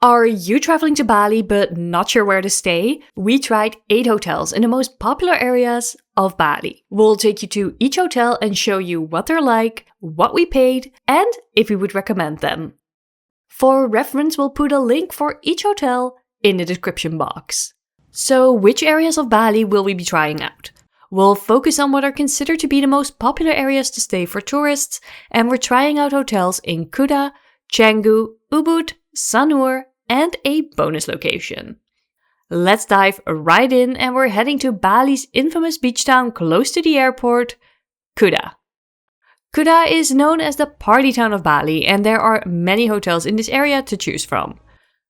Are you traveling to Bali but not sure where to stay? We tried 8 hotels in the most popular areas of Bali. We'll take you to each hotel and show you what they're like, what we paid, and if we would recommend them. For reference, we'll put a link for each hotel in the description box. So, which areas of Bali will we be trying out? We'll focus on what are considered to be the most popular areas to stay for tourists, and we're trying out hotels in Kuta, Canggu, Ubud, Sanur, and a bonus location. Let's dive right in, and we're heading to Bali's infamous beach town close to the airport, Kuta. Kuta is known as the party town of Bali, and there are many hotels in this area to choose from.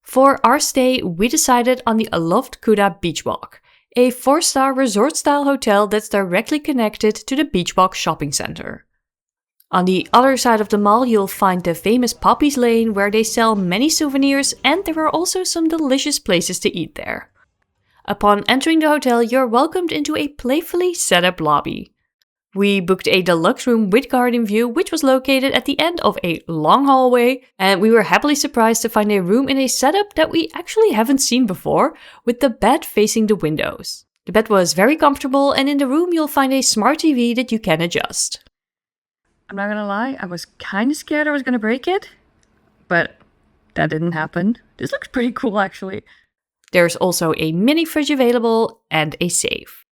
For our stay, we decided on the Aloft Kuta Beachwalk, a 4-star resort-style hotel that's directly connected to the Beachwalk shopping center. On the other side of the mall, you'll find the famous Poppy's Lane, where they sell many souvenirs, and there are also some delicious places to eat there. Upon entering the hotel, you're welcomed into a playfully set up lobby. We booked a deluxe room with garden view, which was located at the end of a long hallway, and we were happily surprised to find a room in a setup that we actually haven't seen before, with the bed facing the windows. The bed was very comfortable, and in the room you'll find a smart TV that you can adjust. I'm not gonna lie, I was kind of scared I was gonna break it, but that didn't happen. This looks pretty cool actually. There's also a mini fridge available and a safe.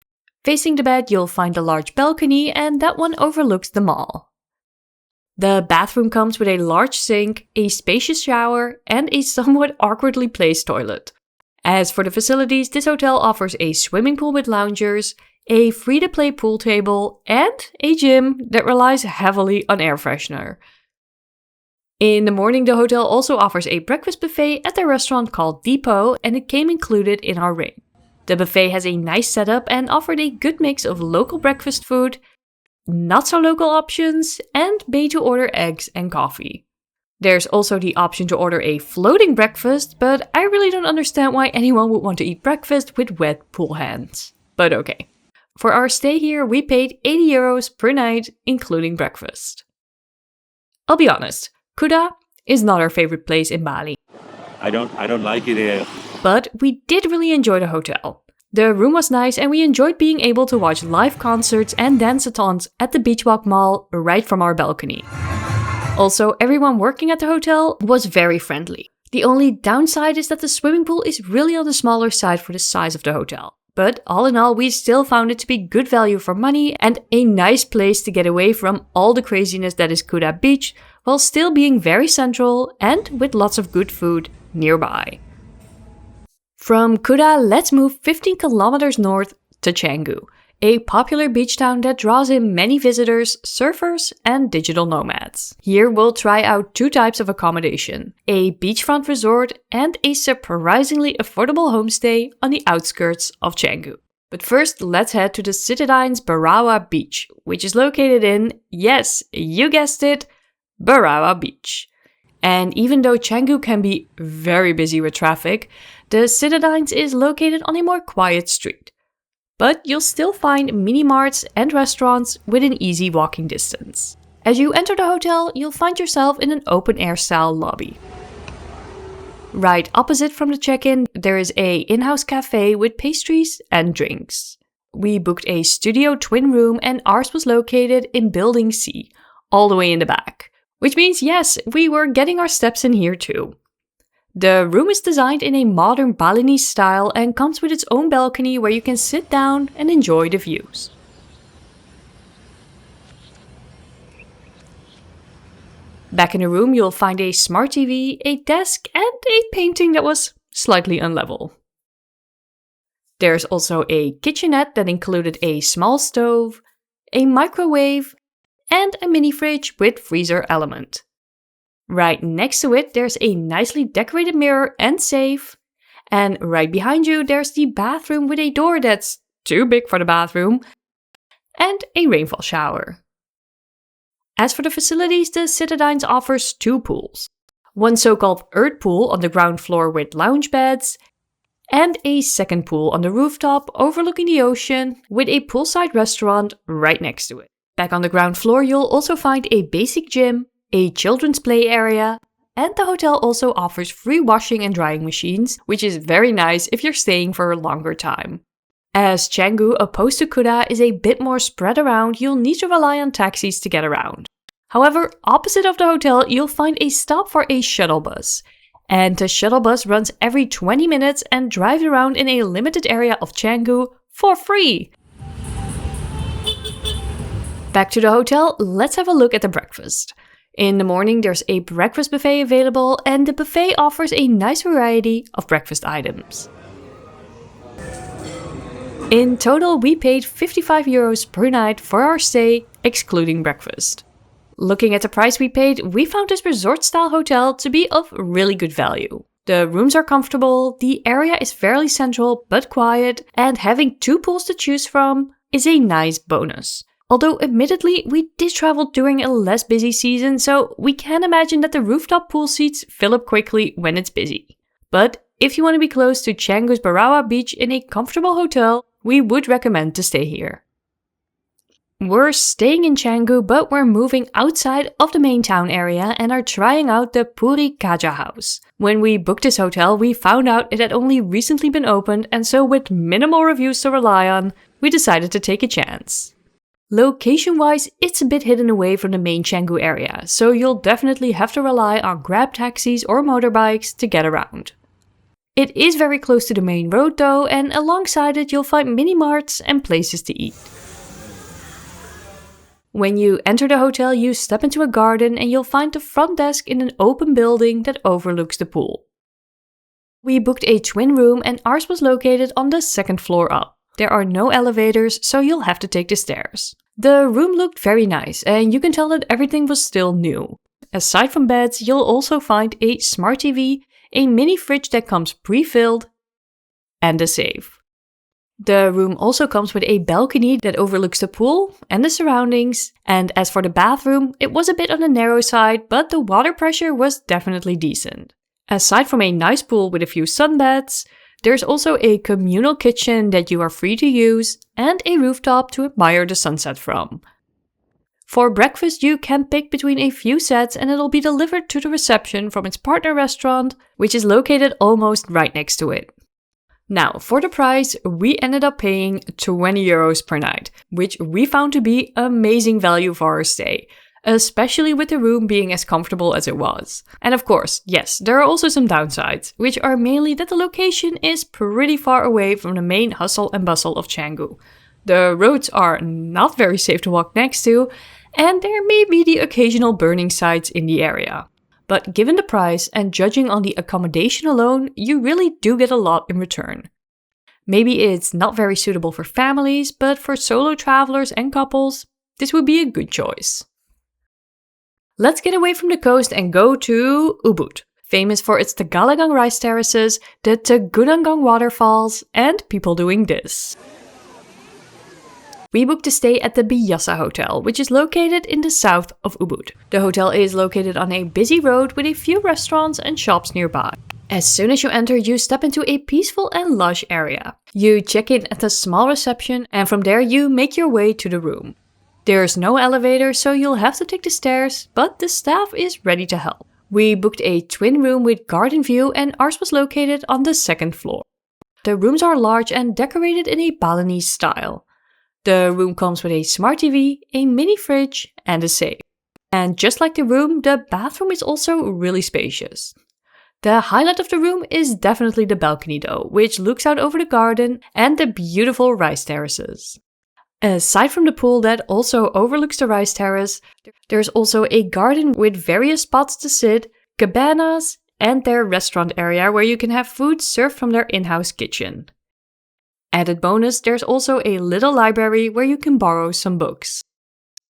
Facing the bed, you'll find a large balcony, and that one overlooks the mall. The bathroom comes with a large sink, a spacious shower, and a somewhat awkwardly placed toilet. As for the facilities, this hotel offers a swimming pool with loungers, a free-to-play pool table, and a gym that relies heavily on air freshener. In the morning, the hotel also offers a breakfast buffet at their restaurant called Depot, and it came included in our rate. The buffet has a nice setup and offered a good mix of local breakfast food, not so local options, and made-to-order eggs and coffee. There's also the option to order a floating breakfast, but I really don't understand why anyone would want to eat breakfast with wet pool hands. But okay. For our stay here, we paid €80 per night, including breakfast. I'll be honest, Kuta is not our favorite place in Bali. I don't like it here. But we did really enjoy the hotel. The room was nice, and we enjoyed being able to watch live concerts and dance-a-thons at the Beachwalk Mall right from our balcony. Also, everyone working at the hotel was very friendly. The only downside is that the swimming pool is really on the smaller side for the size of the hotel. But all in all, we still found it to be good value for money and a nice place to get away from all the craziness that is Kuta Beach, while still being very central and with lots of good food nearby. From Kuta, let's move 15 kilometers north to Canggu, a popular beach town that draws in many visitors, surfers, and digital nomads. Here we'll try out 2 types of accommodation, a beachfront resort and a surprisingly affordable homestay on the outskirts of Canggu. But first, let's head to the Citadines Berawa Beach, which is located in, yes, you guessed it, Berawa Beach. And even though Canggu can be very busy with traffic, the Citadines is located on a more quiet street. But you'll still find mini-marts and restaurants within easy walking distance. As you enter the hotel, you'll find yourself in an open-air style lobby. Right opposite from the check-in, there is a in-house cafe with pastries and drinks. We booked a studio twin room, and ours was located in Building C, all the way in the back. Which means, yes, we were getting our steps in here too. The room is designed in a modern Balinese style and comes with its own balcony where you can sit down and enjoy the views. Back in the room, you'll find a smart TV, a desk, and a painting that was slightly unlevel. There's also a kitchenette that included a small stove, a microwave, and a mini fridge with freezer element. Right next to it, there's a nicely decorated mirror and safe. And right behind you, there's the bathroom with a door that's too big for the bathroom, and a rainfall shower. As for the facilities, the Citadines offers 2 pools. One so-called earth pool on the ground floor with lounge beds, and a second pool on the rooftop overlooking the ocean with a poolside restaurant right next to it. Back on the ground floor, you'll also find a basic gym, a children's play area, and the hotel also offers free washing and drying machines, which is very nice if you're staying for a longer time. As Canggu, opposed to Kuta, is a bit more spread around, you'll need to rely on taxis to get around. However, opposite of the hotel, you'll find a stop for a shuttle bus. And the shuttle bus runs every 20 minutes and drives around in a limited area of Canggu for free. Back to the hotel, let's have a look at the breakfast. In the morning, there's a breakfast buffet available, and the buffet offers a nice variety of breakfast items. In total, we paid 55 euros per night for our stay, excluding breakfast. Looking at the price we paid, we found this resort-style hotel to be of really good value. The rooms are comfortable, the area is fairly central but quiet, and having 2 pools to choose from is a nice bonus. Although admittedly, we did travel during a less busy season, so we can imagine that the rooftop pool seats fill up quickly when it's busy. But if you want to be close to Canggu's Berawa beach in a comfortable hotel, we would recommend to stay here. We're staying in Canggu, but we're moving outside of the main town area and are trying out the Puri Kaja house. When we booked this hotel, we found out it had only recently been opened, and so with minimal reviews to rely on, we decided to take a chance. Location-wise, it's a bit hidden away from the main Canggu area, so you'll definitely have to rely on grab taxis or motorbikes to get around. It is very close to the main road though, and alongside it you'll find mini-marts and places to eat. When you enter the hotel, you step into a garden and you'll find the front desk in an open building that overlooks the pool. We booked a twin room and ours was located on the 2nd floor up. There are no elevators, so you'll have to take the stairs. The room looked very nice, and you can tell that everything was still new. Aside from beds, you'll also find a smart TV, a mini fridge that comes pre-filled, and a safe. The room also comes with a balcony that overlooks the pool and the surroundings, and as for the bathroom, it was a bit on the narrow side, but the water pressure was definitely decent. Aside from a nice pool with a few sunbeds, there's also a communal kitchen that you are free to use and a rooftop to admire the sunset from. For breakfast, you can pick between a few sets and it'll be delivered to the reception from its partner restaurant, which is located almost right next to it. Now, for the price, we ended up paying 20 euros per night, which we found to be amazing value for our stay, especially with the room being as comfortable as it was. And of course, yes, there are also some downsides, which are mainly that the location is pretty far away from the main hustle and bustle of Canggu. The roads are not very safe to walk next to, and there may be the occasional burning sites in the area. But given the price and judging on the accommodation alone, you really do get a lot in return. Maybe it's not very suitable for families, but for solo travelers and couples, this would be a good choice. Let's get away from the coast and go to Ubud, famous for its Tagalagang rice terraces, the Tagudangang waterfalls, and people doing this. We booked a stay at the Byasa hotel, which is located in the south of Ubud. The hotel is located on a busy road with a few restaurants and shops nearby. As soon as you enter, you step into a peaceful and lush area. You check in at a small reception and from there you make your way to the room. There's no elevator, so you'll have to take the stairs, but the staff is ready to help. We booked a twin room with garden view and ours was located on the 2nd floor. The rooms are large and decorated in a Balinese style. The room comes with a smart TV, a mini fridge, and a safe. And just like the room, the bathroom is also really spacious. The highlight of the room is definitely the balcony though, which looks out over the garden and the beautiful rice terraces. Aside from the pool that also overlooks the rice terrace, there's also a garden with various spots to sit, cabanas, and their restaurant area where you can have food served from their in-house kitchen. Added bonus, there's also a little library where you can borrow some books.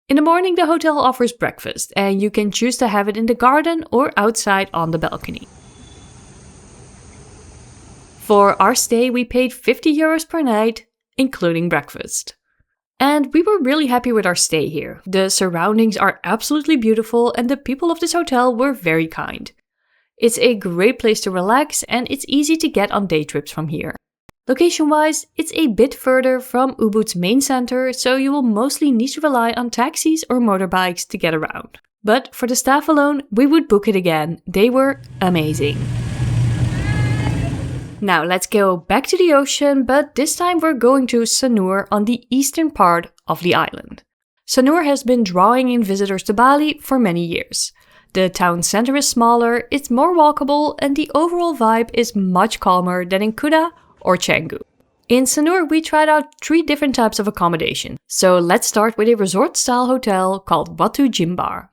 In the morning, the hotel offers breakfast, and you can choose to have it in the garden or outside on the balcony. For our stay, we paid 50 euros per night, including breakfast. And we were really happy with our stay here. The surroundings are absolutely beautiful, and the people of this hotel were very kind. It's a great place to relax, and it's easy to get on day trips from here. Location-wise, it's a bit further from Ubud's main center, so you will mostly need to rely on taxis or motorbikes to get around. But for the staff alone, we would book it again. They were amazing. Now let's go back to the ocean, but this time we're going to Sanur on the eastern part of the island. Sanur has been drawing in visitors to Bali for many years. The town center is smaller, it's more walkable, and the overall vibe is much calmer than in Kuta or Canggu. In Sanur, we tried out 3 different types of accommodation. So let's start with a resort-style hotel called Watujimbar.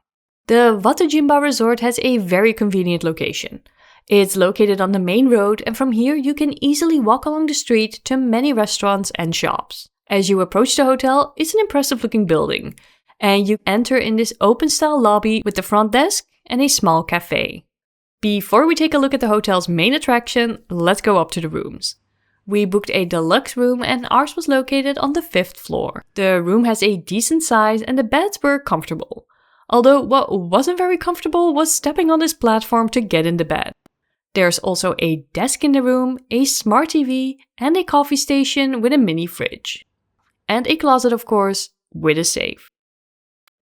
The Watujimbar resort has a very convenient location. It's located on the main road, and from here you can easily walk along the street to many restaurants and shops. As you approach the hotel, it's an impressive-looking building, and you enter in this open-style lobby with the front desk and a small cafe. Before we take a look at the hotel's main attraction, let's go up to the rooms. We booked a deluxe room and ours was located on the 5th floor. The room has a decent size and the beds were comfortable. Although what wasn't very comfortable was stepping on this platform to get in the bed. There's also a desk in the room, a smart TV, and a coffee station with a mini fridge. And a closet, of course, with a safe.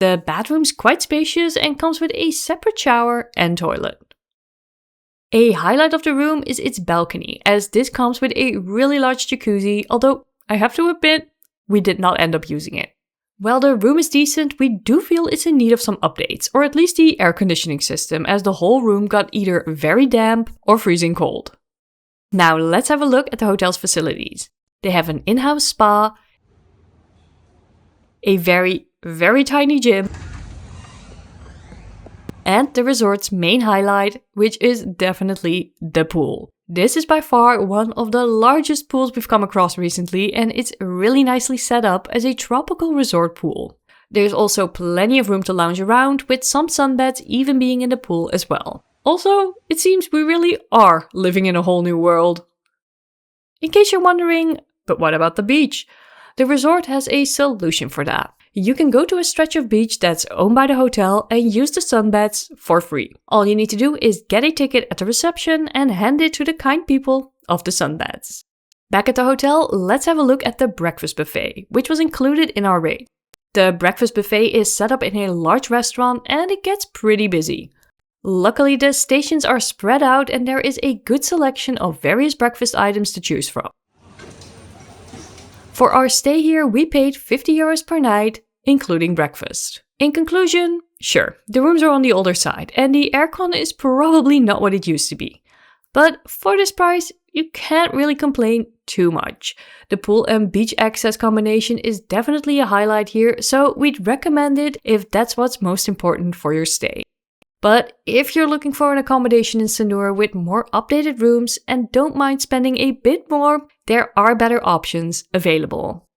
The bathroom's quite spacious and comes with a separate shower and toilet. A highlight of the room is its balcony, as this comes with a really large jacuzzi, although I have to admit, we did not end up using it. While the room is decent, we do feel it's in need of some updates, or at least the air conditioning system, as the whole room got either very damp or freezing cold. Now let's have a look at the hotel's facilities. They have an in-house spa, a very tiny gym, and the resort's main highlight, which is definitely the pool. This is by far one of the largest pools we've come across recently, and it's really nicely set up as a tropical resort pool. There's also plenty of room to lounge around, with some sunbeds even being in the pool as well. Also, it seems we really are living in a whole new world. In case you're wondering, but what about the beach? The resort has a solution for that. You can go to a stretch of beach that's owned by the hotel and use the sunbeds for free. All you need to do is get a ticket at the reception and hand it to the kind people of the sunbeds. Back at the hotel, let's have a look at the breakfast buffet, which was included in our rate. The breakfast buffet is set up in a large restaurant and it gets pretty busy. Luckily, the stations are spread out and there is a good selection of various breakfast items to choose from. For our stay here, we paid €50 per night, including breakfast. In conclusion, sure, the rooms are on the older side, and the aircon is probably not what it used to be. But for this price, you can't really complain too much. The pool and beach access combination is definitely a highlight here, so we'd recommend it if that's what's most important for your stay. But if you're looking for an accommodation in Sanur with more updated rooms and don't mind spending a bit more, there are better options available.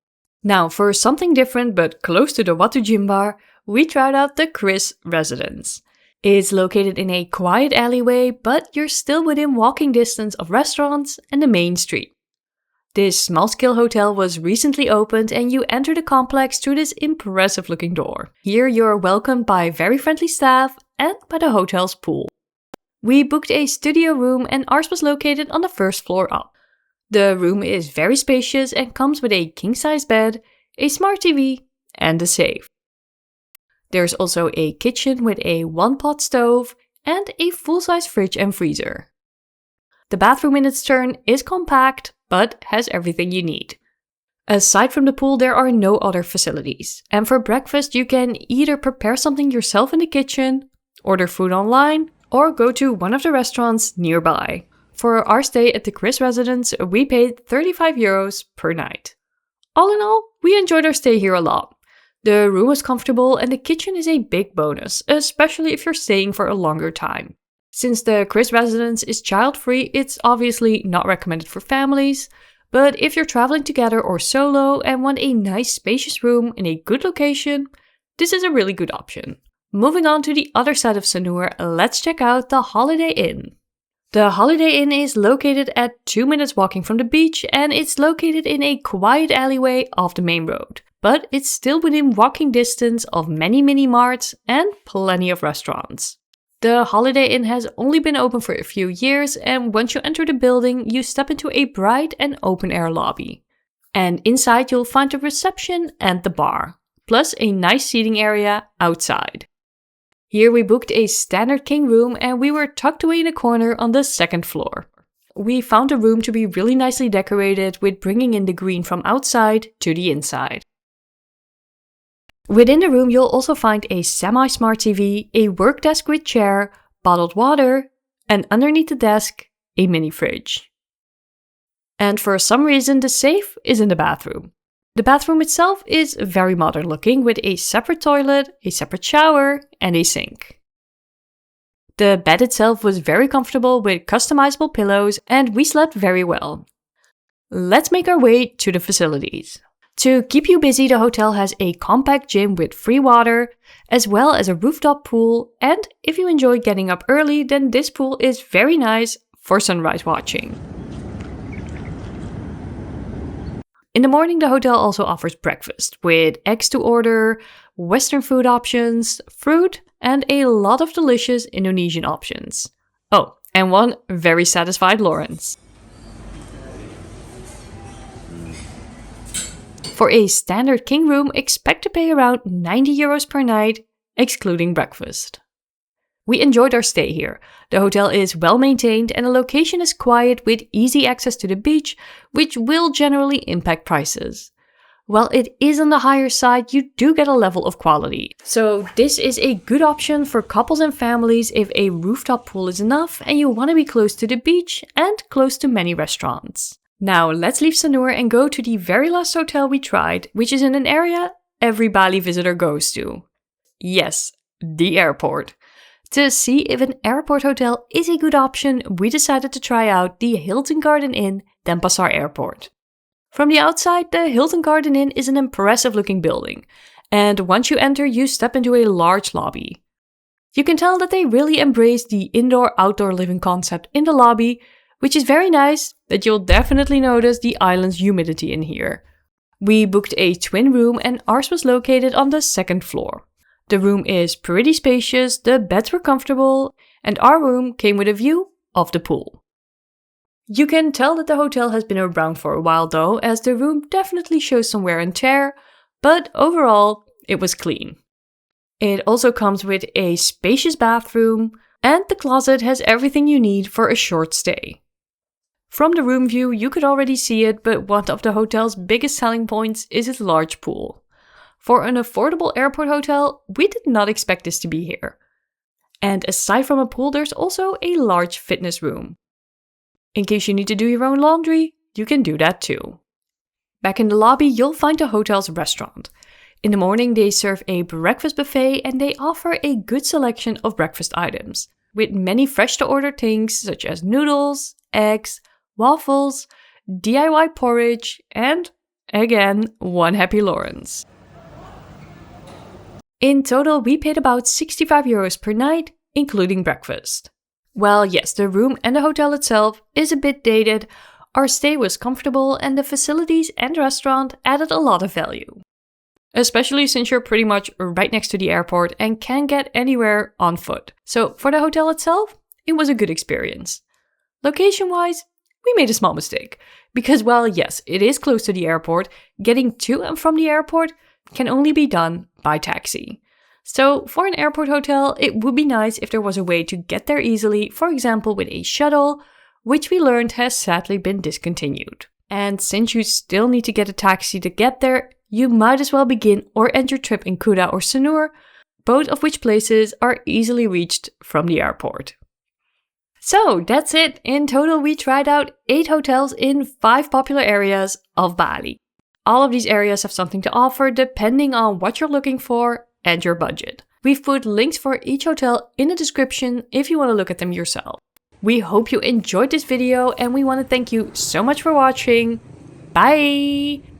Now, for something different but close to the Watujimbar, we tried out the Kris residence. It's located in a quiet alleyway, but you're still within walking distance of restaurants and the main street. This small-scale hotel was recently opened and you enter the complex through this impressive-looking door. Here you're welcomed by very friendly staff and by the hotel's pool. We booked a studio room and ours was located on the 1st floor up. The room is very spacious and comes with a king-size bed, a smart TV, and a safe. There's also a kitchen with a one-pot stove and a full-size fridge and freezer. The bathroom in its turn is compact, but has everything you need. Aside from the pool, there are no other facilities. And for breakfast, you can either prepare something yourself in the kitchen, order food online, or go to one of the restaurants nearby. For our stay at the Kris residence, we paid €35 per night. All in all, we enjoyed our stay here a lot. The room was comfortable and the kitchen is a big bonus, especially if you're staying for a longer time. Since the Kris residence is child-free, it's obviously not recommended for families, but if you're traveling together or solo and want a nice spacious room in a good location, this is a really good option. Moving on to the other side of Sanur, let's check out the Holiday Inn. The Holiday Inn is located at 2 minutes walking from the beach and it's located in a quiet alleyway off the main road. But it's still within walking distance of many mini-marts and plenty of restaurants. The Holiday Inn has only been open for a few years and once you enter the building, you step into a bright and open-air lobby. And inside you'll find the reception and the bar, plus a nice seating area outside. Here we booked a standard king room and we were tucked away in a corner on the second floor. We found the room to be really nicely decorated with bringing in the green from outside to the inside. Within the room you'll also find a semi-smart TV, a work desk with chair, bottled water, and underneath the desk, a mini fridge. And for some reason the safe is in the bathroom. The bathroom itself is very modern looking with a separate toilet, a separate shower, and a sink. The bed itself was very comfortable with customizable pillows and we slept very well. Let's make our way to the facilities. To keep you busy, the hotel has a compact gym with free water, as well as a rooftop pool, and if you enjoy getting up early, then this pool is very nice for sunrise watching. In the morning, the hotel also offers breakfast, with eggs to order, Western food options, fruit, and a lot of delicious Indonesian options. Oh, and one very satisfied Lawrence. For a standard king room, expect to pay around 90 euros per night, excluding breakfast. We enjoyed our stay here. The hotel is well maintained and the location is quiet with easy access to the beach, which will generally impact prices. While it is on the higher side, you do get a level of quality. So this is a good option for couples and families if a rooftop pool is enough and you want to be close to the beach and close to many restaurants. Now let's leave Sanur and go to the very last hotel we tried, which is in an area every Bali visitor goes to. Yes, the airport. To see if an airport hotel is a good option, we decided to try out the Hilton Garden Inn, Denpasar Airport. From the outside, the Hilton Garden Inn is an impressive looking building, and once you enter, you step into a large lobby. You can tell that they really embrace the indoor-outdoor living concept in the lobby, which is very nice, that you'll definitely notice the island's humidity in here. We booked a twin room and ours was located on the second floor. The room is pretty spacious, the beds were comfortable, and our room came with a view of the pool. You can tell that the hotel has been around for a while though, as the room definitely shows some wear and tear, but overall, it was clean. It also comes with a spacious bathroom, and the closet has everything you need for a short stay. From the room view, you could already see it, but one of the hotel's biggest selling points is its large pool. For an affordable airport hotel, we did not expect this to be here. And aside from a pool, there's also a large fitness room. In case you need to do your own laundry, you can do that too. Back in the lobby, you'll find the hotel's restaurant. In the morning, they serve a breakfast buffet and they offer a good selection of breakfast items, with many fresh-to-order things such as noodles, eggs, waffles, DIY porridge, and, again, one happy Lawrence. In total, we paid about 65 euros per night, including breakfast. Well, yes, the room and the hotel itself is a bit dated, our stay was comfortable, and the facilities and restaurant added a lot of value. Especially since you're pretty much right next to the airport and can get anywhere on foot. So for the hotel itself, it was a good experience. Location-wise, we made a small mistake. Because, well, yes, it is close to the airport, getting to and from the airport can only be done by taxi. So for an airport hotel, it would be nice if there was a way to get there easily, for example with a shuttle, which we learned has sadly been discontinued. And since you still need to get a taxi to get there, you might as well begin or end your trip in Kuta or Sanur, both of which places are easily reached from the airport. So that's it. In total, we tried out 8 hotels in 5 popular areas of Bali. All of these areas have something to offer depending on what you're looking for and your budget. We've put links for each hotel in the description if you want to look at them yourself. We hope you enjoyed this video and we want to thank you so much for watching. Bye!